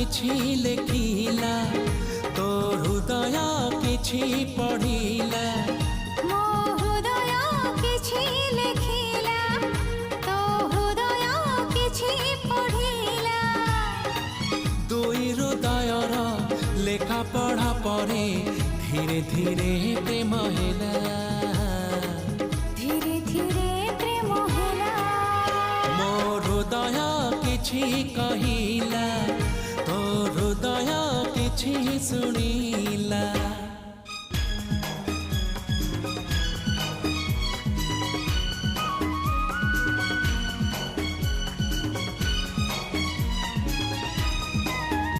କିଛି ଲେଖିଲା ତୋ ହୃଦୟ କିଛି ପଢ଼ିଲା ମୋ ହୃଦୟ କିଛି ଲେଖିଲା ତୋ ହୃଦୟ କିଛି ପଢ଼ିଲା ଦୁଇ ହୃଦୟର ଲେଖା ପଢ଼ା ପରେ ଧୀରେ ଧୀରେ ପ୍ରେମ ହେଲା ଧୀରେ ଧୀରେ ପ୍ରେମ ହେଲା ମୋ ହୃଦୟ କିଛି କହିଲା ତୋ ହୃଦୟ କିଛି ଶୁଣିଲା।